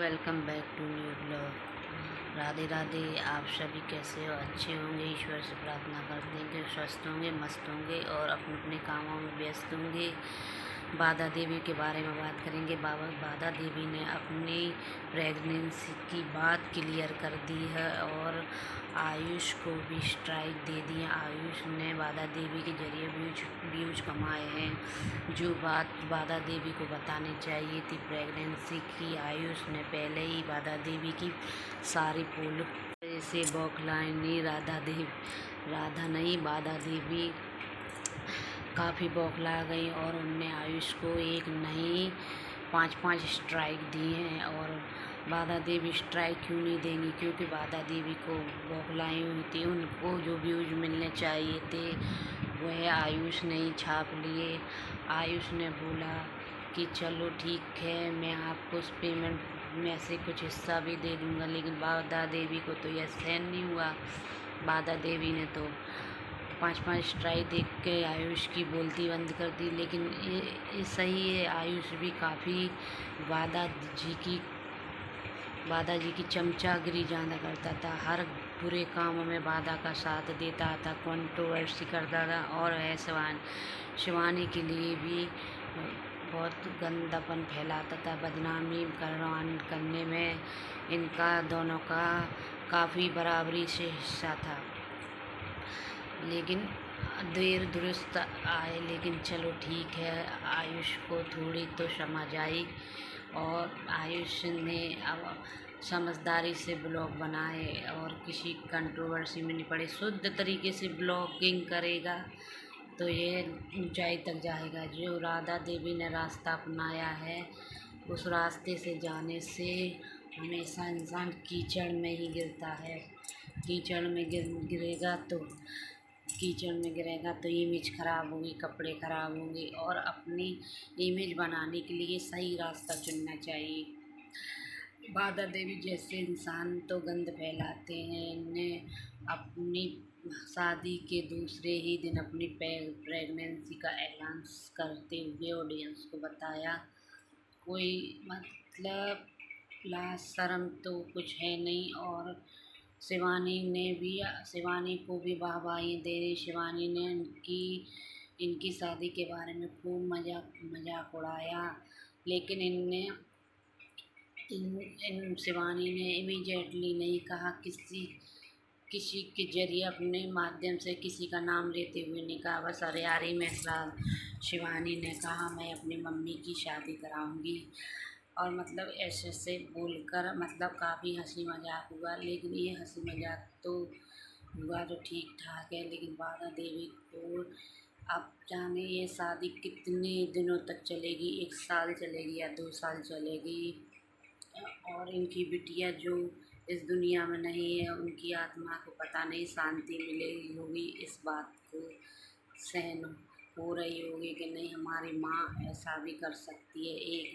Welcome back to new blog. Radhe Radhe. आप सभी कैसे हो? अच्छे होंगे। ईश्वर से प्रार्थना करते हैं कि स्वस्थ होंगे, मस्त होंगे और अपने अपने कामों में व्यस्त होंगे। बाधा देवी के बारे में बात करेंगे। बाधा देवी ने अपनी प्रेगनेंसी की बात क्लियर कर दी है और आयुष को भी स्ट्राइक दे दी है। आयुष ने बाधा देवी के जरिए व्यूज कमाए हैं, जो बात बाधा देवी को बतानी चाहिए थी प्रेगनेंसी की। आयुष ने पहले ही बाधा देवी की सारी पोल से बौखलानी। राधा नहीं, बाधा देवी काफ़ी बौखला गई और उनने आयुष को एक नहीं 5-5 स्ट्राइक दी हैं। और बाधा देवी स्ट्राइक क्यों नहीं देंगी? क्योंकि बाधा देवी को बौखलाई हुई थी। उनको जो व्यूज मिलने चाहिए थे वह आयुष ने ही छाप लिए। आयुष ने बोला कि चलो ठीक है, मैं आपको उस पेमेंट में से कुछ हिस्सा भी दे दूँगा, लेकिन बाधा देवी को तो यह सहन नहीं हुआ। बाधा देवी ने तो 5-5 स्ट्राइक देख के आयुष की बोलती बंद कर दी। लेकिन ये सही है, आयुष भी काफ़ी बाधा जी की चमचागिरी ज़्यादा करता था। हर बुरे कामों में बाधा का साथ देता था, कंट्रोवर्सी करता था और है शिवानी के लिए भी बहुत गंदापन फैलाता था। बदनामी करने में इनका दोनों का काफ़ी बराबरी से हिस्सा था। लेकिन देर दुरुस्त आए, लेकिन चलो ठीक है, आयुष को थोड़ी तो समझ आई और आयुष ने अब समझदारी से ब्लॉग बनाए और किसी कंट्रोवर्सी में नहीं पड़े। शुद्ध तरीके से ब्लॉगिंग करेगा तो ये ऊंचाई तक जाएगा। जो राधा देवी ने रास्ता अपनाया है, उस रास्ते से जाने से हमेशा इंसान कीचड़ में ही गिरता है। कीचड़ में गिरेगा तो इमेज ख़राब होगी, कपड़े ख़राब होंगे और अपनी इमेज बनाने के लिए सही रास्ता चुनना चाहिए। बाधा देवी जैसे इंसान तो गंद फैलाते हैं। इन्हें अपनी शादी के दूसरे ही दिन अपनी प्रेगनेंसी का ऐलान करते हुए ऑडियंस को बताया। कोई मतलब लाज शर्म तो कुछ है नहीं। और शिवानी को भी वाहवाही दे रही। शिवानी ने इनकी शादी के बारे में खूब मजाक उड़ाया, लेकिन शिवानी ने इमीडिएटली नहीं कहा। किसी के जरिए अपने माध्यम से किसी का नाम लेते हुए नहीं कहा। बस अरियारी में शिवानी ने कहा मैं अपनी मम्मी की शादी कराऊंगी। और मतलब ऐसे बोलकर मतलब काफ़ी हंसी मजाक हुआ। लेकिन ये हंसी मजाक तो हुआ तो ठीक ठाक है, लेकिन बाधा देवी को अब जाने ये शादी कितने दिनों तक चलेगी। 1 साल चलेगी या 2 साल चलेगी। और इनकी बिटिया जो इस दुनिया में नहीं है, उनकी आत्मा को पता नहीं शांति मिलेगी होगी। इस बात को सहन हो रही होगी कि नहीं, हमारी माँ ऐसा भी कर सकती है। एक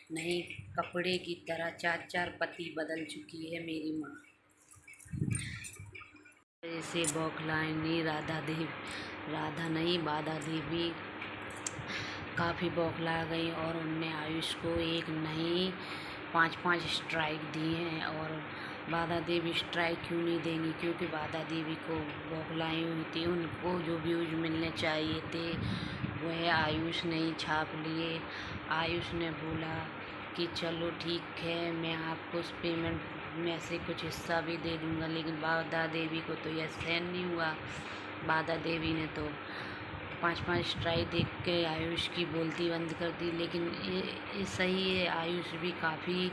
नई कपड़े की तरह 4-4 पति बदल चुकी है मेरी माँ। ऐसे बौखलानी राधा नहीं, बाधा देवी काफ़ी बौखला गई और उनने आयुष को एक नहीं 5-5 स्ट्राइक दी हैं। और बाधा देवी स्ट्राइक क्यों नहीं देंगी? क्योंकि बाधा देवी को बौखलाई हुई थी। उनको जो व्यूज मिलने चाहिए थे वह आयुष ने ही छाप लिए। आयुष ने बोला कि चलो ठीक है, मैं आपको उस पेमेंट में से कुछ हिस्सा भी दे दूँगा, लेकिन बाधा देवी को तो यह सहन नहीं हुआ। बाधा देवी ने तो 5-5 स्ट्राइक देख के आयुष की बोलती बंद कर दी। लेकिन ये सही है, आयुष भी काफ़ी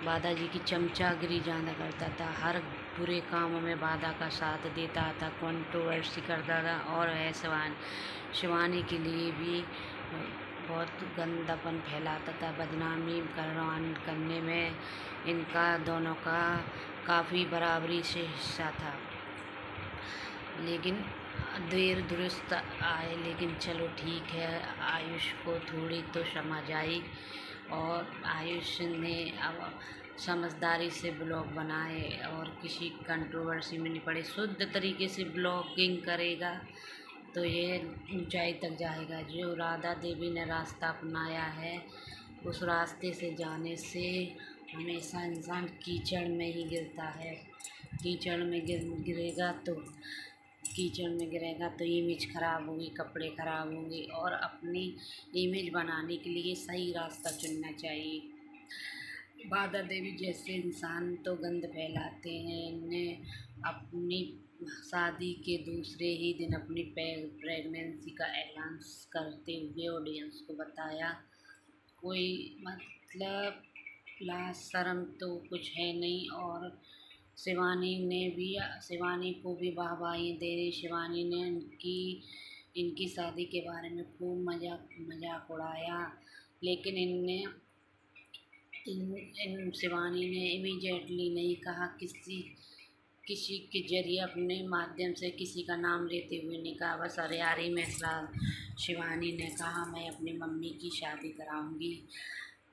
बाधा जी की चमचागिरी ज़्यादा करता था। हर बुरे कामों में बाधा का साथ देता था, कंट्रोवर्सी करता था और है शिवानी के लिए भी बहुत गंदापन फैलाता था। बदनामी करने में इनका दोनों का काफ़ी बराबरी से हिस्सा था। लेकिन देर दुरुस्त आए, लेकिन चलो ठीक है, आयुष को थोड़ी तो समझ आई और आयुष ने अब समझदारी से ब्लॉग बनाए और किसी कंट्रोवर्सी में नहीं पड़े। शुद्ध तरीके से ब्लॉगिंग करेगा तो ये ऊंचाई तक जाएगा। जो राधा देवी ने रास्ता अपनाया है, उस रास्ते से जाने से हमेशा इंसान कीचड़ में ही गिरता है। कीचड़ में गिरेगा तो इमेज ख़राब होगी, कपड़े ख़राब होंगे, और अपनी इमेज बनाने के लिए सही रास्ता चुनना चाहिए। बाधा देवी जैसे इंसान तो गंद फैलाते हैं। इन्हें अपनी शादी के दूसरे ही दिन अपनी प्रेगनेंसी का ऐलान करते हुए ऑडियंस को बताया। कोई मतलब लाज शर्म तो कुछ है नहीं। और शिवानी को भी वाहवाही दे रही। शिवानी ने इनकी शादी के बारे में खूब मजाक उड़ाया, लेकिन शिवानी ने इमीडिएटली नहीं कहा। किसी के जरिए अपने माध्यम से किसी का नाम लेते हुए नहीं कहा। बस अरियारी में शिवानी ने कहा मैं अपनी मम्मी की शादी कराऊंगी,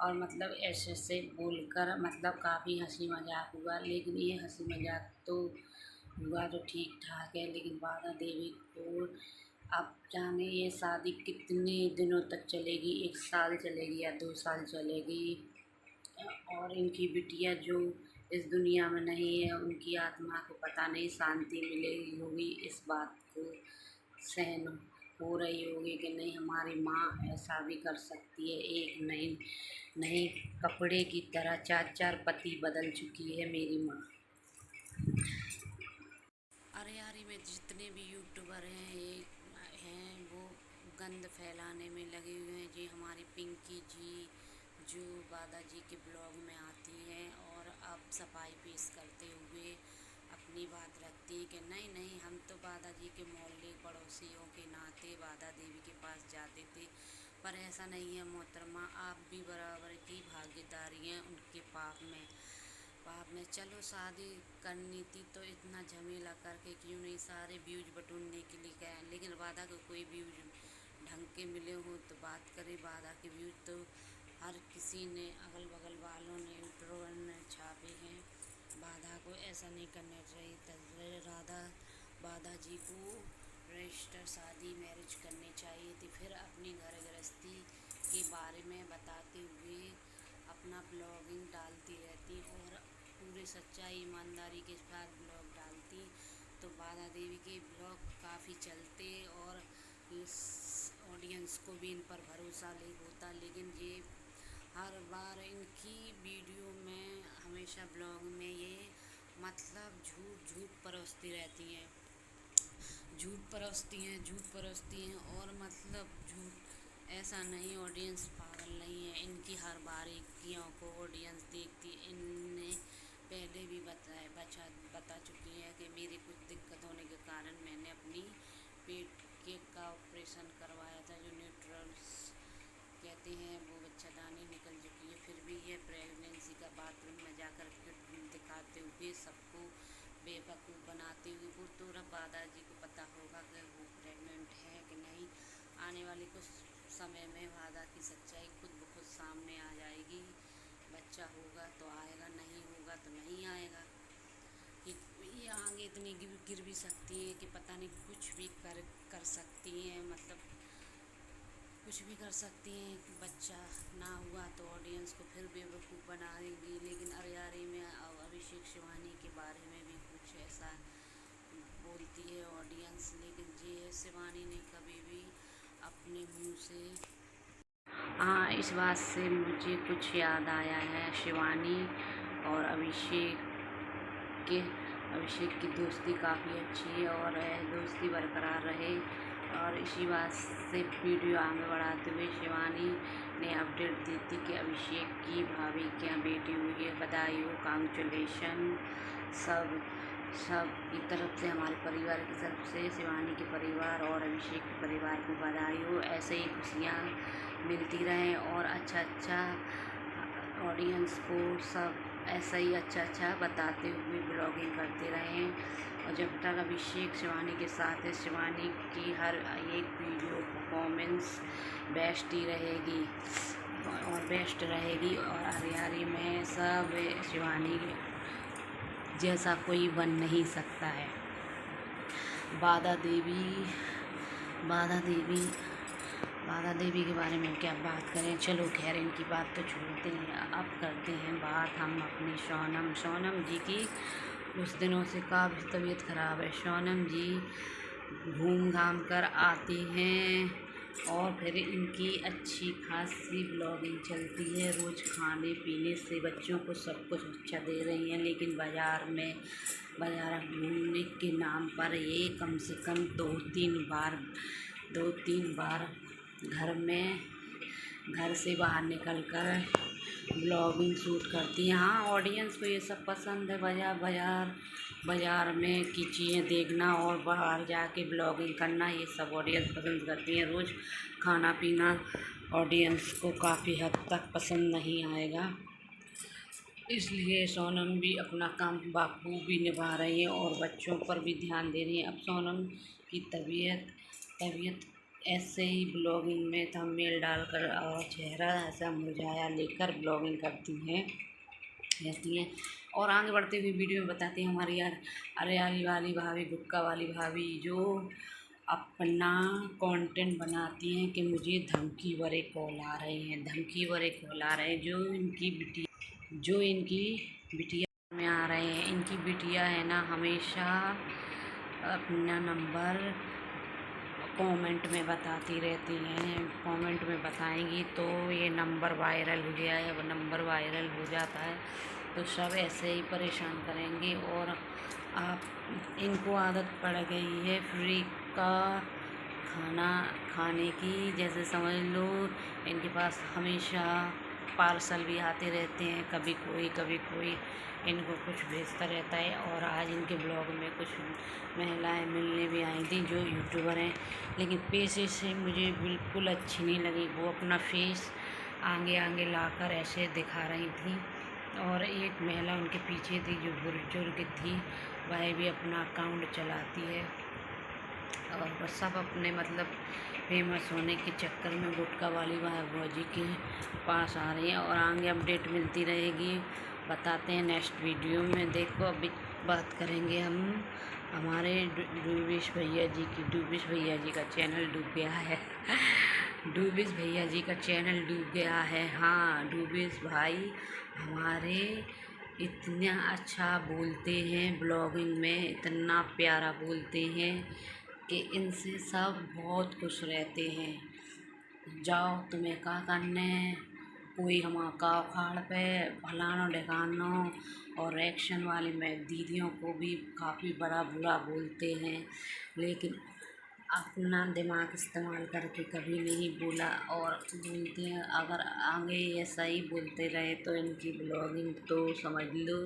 और मतलब ऐसे ऐसे बोलकर मतलब काफ़ी हंसी मजाक हुआ। लेकिन ये हंसी मजाक तो हुआ तो ठीक ठाक है, लेकिन बाधा देवी को अब जाने ये शादी कितने दिनों तक चलेगी, 1 साल चलेगी या 2 साल चलेगी। और इनकी बिटिया जो इस दुनिया में नहीं है, उनकी आत्मा को पता नहीं शांति मिलेगी होगी, इस बात को सहन हो रही होगी कि नहीं हमारी माँ ऐसा भी कर सकती है। एक नई कपड़े की तरह 4-4 पति बदल चुकी है मेरी माँ। अरियारी में जितने भी यूट्यूबर हैं वो गंद फैलाने में लगे हुए हैं। जी हमारी पिंकी जी जो बाधा जी के ब्लॉग में आती हैं और अब सफाई पेश करते हुए अपनी बात रखती हैं कि नहीं हम तो बाधा जी के मोहल्ले पड़ोसियों के नाते बाधा देवी के पास जाते थे, पर ऐसा नहीं है मोहतरमा, आप भी बराबर की भागीदारी हैं उनके पाप में। चलो शादी करनी थी तो इतना झमेला करके क्यों नहीं, सारे व्यूज बटोरने के लिए गए, लेकिन बाधा को कोई व्यूज ढंग के मिले हो तो बात करें। बाधा के व्यूज तो हर किसी ने, अगल बगल वालों ने, यूट्यूबर ने छापे हैं। बाधा को ऐसा नहीं करना चाहिए। बाधा जी को रजिस्टर शादी मैरिज करनी चाहिए थी। फिर अपनी घर गृहस्थी के बारे में बताते हुए अपना ब्लॉगिंग डालती रहती और पूरे सच्चाई ईमानदारी के साथ ब्लॉग डालती तो बाधा देवी के ब्लॉग काफ़ी चलते और ऑडियंस को भी इन पर भरोसा नहीं होता। लेकिन ये हर बार इनकी वीडियो में हमेशा ब्लॉग में ये मतलब झूठ परोसती रहती हैं, झूठ परोसती हैं और मतलब झूठ। ऐसा नहीं, ऑडियंस पागल नहीं है, इनकी हर बारीकियों को ऑडियंस देखती। इनने पहले भी बता चुकी है कि मेरी कुछ दिक्कत होने के कारण मैंने अपनी पेट का ऑपरेशन करवाया था, जो न्यूट्रल्स कहते हैं, वो बच्चादानी निकल चुकी है। फिर भी ये प्रेगनेंसी का बाथरूम में जाकर दिखाते हुए सबको बेवकूफ़ बनाते हुए, वो तो रब बाधा जी को पता होगा कि वो प्रेग्नेंट है कि नहीं। आने वाले कुछ समय में बाधा की सच्चाई खुद ब खुद सामने आ जाएगी। बच्चा होगा तो आएगा, नहीं होगा तो नहीं आएगा। ये आगे इतनी गिर भी सकती है कि पता नहीं कुछ भी कर सकती हैं, मतलब कुछ भी कर सकती हैं। बच्चा ना हुआ तो ऑडियंस को फिर बेवकूफ़ बना देंगी। लेकिन अरियारी में अभिषेक शिवानी के बारे में भी कुछ ऐसा बोलती है ऑडियंस, लेकिन ये शिवानी ने कभी भी अपने मुंह से हाँ, इस बात से मुझे कुछ याद आया है। शिवानी और अभिषेक की दोस्ती काफ़ी अच्छी है और दोस्ती बरकरार रहे। और इसी बात से वीडियो आगे बढ़ाते हुए शिवानी ने अपडेट दी थी कि अभिषेक की भाभी के यहाँ बेटी हुई है, बधाई हो, कांग्रेचुलेशन। सब की तरफ से, हमारे परिवार की तरफ से शिवानी के परिवार और अभिषेक के परिवार को बधाई हो। ऐसे ही खुशियाँ मिलती रहें और अच्छा ऑडियंस को सब ऐसा ही अच्छा बताते हुए ब्लॉगिंग करते रहें। और जब तक अभिषेक शिवानी के साथ है, शिवानी की हर एक वीडियो परफॉर्मेंस बेस्ट रहेगी और हरियारी में सब शिवानी जैसा कोई बन नहीं सकता है। बाधा देवी राधा देवी के बारे में क्या बात करें। चलो खैर इनकी बात तो छोड़ते हैं, अब करते हैं बात हम अपनी सोनम जी की। कुछ दिनों से काफ़ी तबीयत ख़राब है। सोनम जी घूम घाम कर आती हैं और फिर इनकी अच्छी खासी ब्लॉगिंग चलती है। रोज़ खाने पीने से बच्चों को सब कुछ अच्छा दे रही हैं, लेकिन बाज़ार घूमने के नाम पर ये कम से कम दो तीन बार घर से बाहर निकल कर ब्लॉगिंग शूट करती हैं। हाँ, ऑडियंस को ये सब पसंद है, बाज़ार में की चीज़ें देखना और बाहर जाके ब्लॉगिंग करना, ये सब ऑडियंस पसंद करती हैं। रोज़ खाना पीना ऑडियंस को काफ़ी हद तक पसंद नहीं आएगा, इसलिए सोनम भी अपना काम बखूबी निभा रही हैं और बच्चों पर भी ध्यान दे रही हैं। अब सोनम की तबीयत ऐसे ही ब्लॉगिंग में थंबनेल डालकर और चेहरा ऐसा मुरझाया लेकर ब्लॉगिंग रहती हैं और आगे बढ़ते हुए वीडियो में बताती हैं हमारी हरियाली वाली भाभी, गुटका वाली भाभी, जो अपना कंटेंट बनाती हैं कि मुझे धमकी भरे कॉल आ रहे हैं, जो इनकी बिटिया में आ रहे हैं। इनकी बिटिया है ना, हमेशा अपना नंबर कमेंट में बताती रहती हैं। कमेंट में बताएंगी तो ये नंबर वायरल हो गया है, वो नंबर वायरल हो जाता है तो सब ऐसे ही परेशान करेंगे। और आप इनको आदत पड़ गई है फ्री का खाना खाने की, जैसे समझ लो इनके पास हमेशा पार्सल भी आते रहते हैं, कभी कोई इनको कुछ भेजता रहता है। और आज इनके ब्लॉग में कुछ महिलाएं मिलने भी आई थी जो यूट्यूबर हैं, लेकिन पेशे से मुझे बिल्कुल अच्छी नहीं लगी। वो अपना फेस आगे लाकर ऐसे दिखा रही थी और एक महिला उनके पीछे थी जो बुजुर्ग थी, वह भी अपना अकाउंट चलाती है और बस सब अपने मतलब फेमस होने के चक्कर में गुटका वाली भाजी के पास आ रही है और आगे अपडेट मिलती रहेगी। बताते हैं नेक्स्ट वीडियो में। देखो अभी बात करेंगे हम हमारे डूबिश भैया जी की। डूबिश भैया जी का चैनल डूब गया है। डूबिश भैया जी का चैनल डूब गया है। हाँ, डूबिश भाई हमारे इतना अच्छा बोलते हैं, ब्लॉगिंग में इतना प्यारा बोलते हैं कि इनसे सब बहुत खुश रहते हैं। जाओ तुम्हें क्या करने है, कोई हमारा का उखाड़ पे फलानो ढिकानो, और रिएक्शन वाली में दीदियों को भी काफ़ी बुरा बोलते हैं, लेकिन अपना दिमाग इस्तेमाल करके कभी नहीं बोला और बोलते हैं। अगर आगे ऐसा ही बोलते रहे तो इनकी ब्लॉगिंग तो समझ लो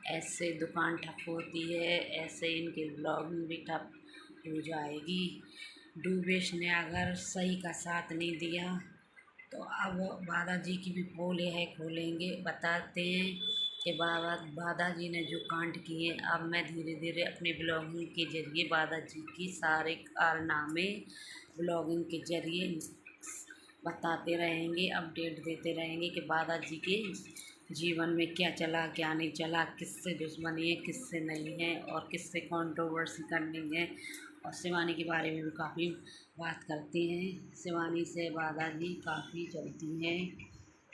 ऐसे दुकान ठप होती है, ऐसे इनकी ब्लॉगिंग भी ठप हो जाएगी। डूबेश ने अगर सही का साथ नहीं दिया तो अब बादा जी की भी पोल है खोलेंगे। बताते हैं कि बादा जी ने जो कांड किए, अब मैं धीरे धीरे अपने ब्लॉगिंग के ज़रिए बादा जी की सारे कारनामे ब्लॉगिंग के ज़रिए बताते रहेंगे, अपडेट देते रहेंगे कि बादा जी के जीवन में क्या चला क्या नहीं चला, किससे दुश्मनी है किससे नहीं है और किससे कंट्रोवर्सी करनी है। और शिवानी के बारे में भी काफ़ी बात करते हैं। शिवानी से बादा जी काफ़ी चलती हैं।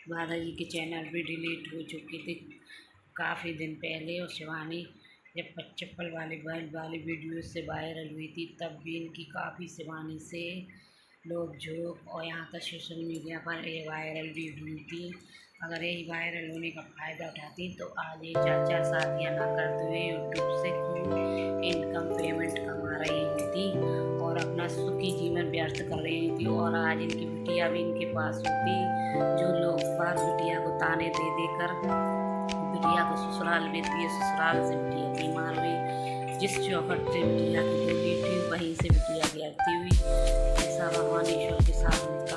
बादा जी के चैनल भी डिलीट हो चुके थे काफ़ी दिन पहले, और शिवानी जब चप्पल वाली वीडियो से वायरल हुई थी तब भी इनकी काफ़ी शिवानी से लोग झोंक और यहाँ तक सोशल मीडिया पर ये वायरल भी हुई थी। अगर यही वायरल होने का फ़ायदा उठाती तो आज ये 4 शादियाँ ना करते हुए यूट्यूब से खूब इनकम पेमेंट कमा रही थी और अपना सुखी जीवन व्यर्थ कर रही थी। और आज इनकी बिटिया भी इनके पास होती, जो लोग बात बिटिया को ताने दे देकर बिटिया को ससुराल भेजती है, ससुराल से बिटिया बीमार हुई, जिस चौखट से बिटिया की डोली थी वहीं से बिटिया गिरती हुई। ऐसा भगवान ईश्वर के साथ होता,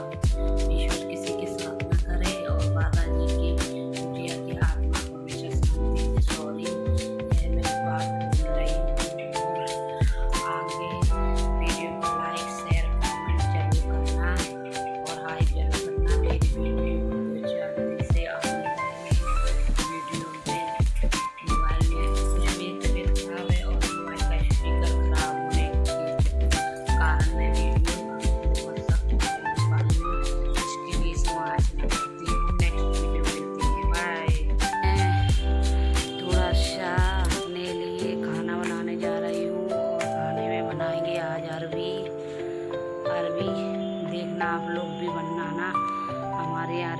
ईश्वर किसी के साथ न करे। और बाबा जी की बिटिया की आत्मा को हमेशा शांति दे। सॉरी मैं बात भूल रही हूँ। आगे वीडियो को लाइक शेयर कमेंट जरूर करना और हाई जरूर करना। मेरी वीडियो को जल्दी से अपनी वीडियो में मोबाइल में कुछ भी तबीयत खराब है और मोबाइल का स्पीकर खराब होने के कारण मैं वीडियो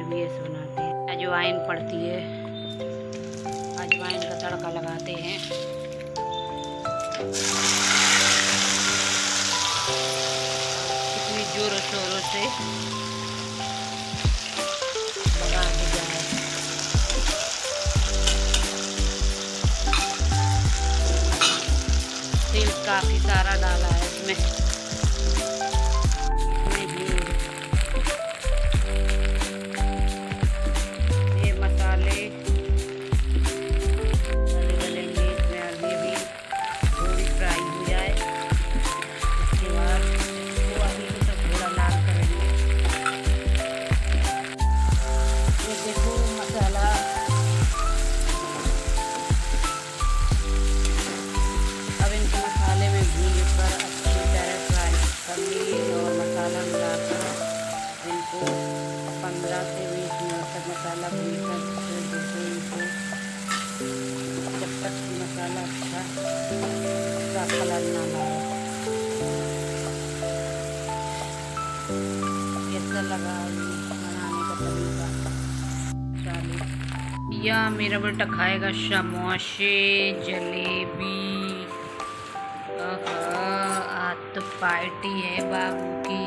भी ऐसे बनाते हैं। अजवाइन पड़ती है, अजवाइन का तड़का लगाते हैं। कितनी जोरों शोरों से लगा के जाए। तेल काफ़ी सारा डाला है इसमें। ये मसाले डलेंगे इसमें, और ये भी थोड़ी फ्राई हो जाए। उसके बाद इसको अभी तो थोड़ा लाल करेंगे। ये देखो मसाला अब इनको मसाले में भून कर अच्छी तरह फ्राई कर लिए और मसाला मिलाकर इनको 15 से 20 मिनट तक मसाला भूनकर छोड़ देते हैं इनको, जब तक मसाला अच्छा का कलर ना लाए। कैसा लगा बनाने का तरीका? मसाले या मेरा बेटा खाएगा समोसे जलेबी। आज तो पार्टी है बाबू की।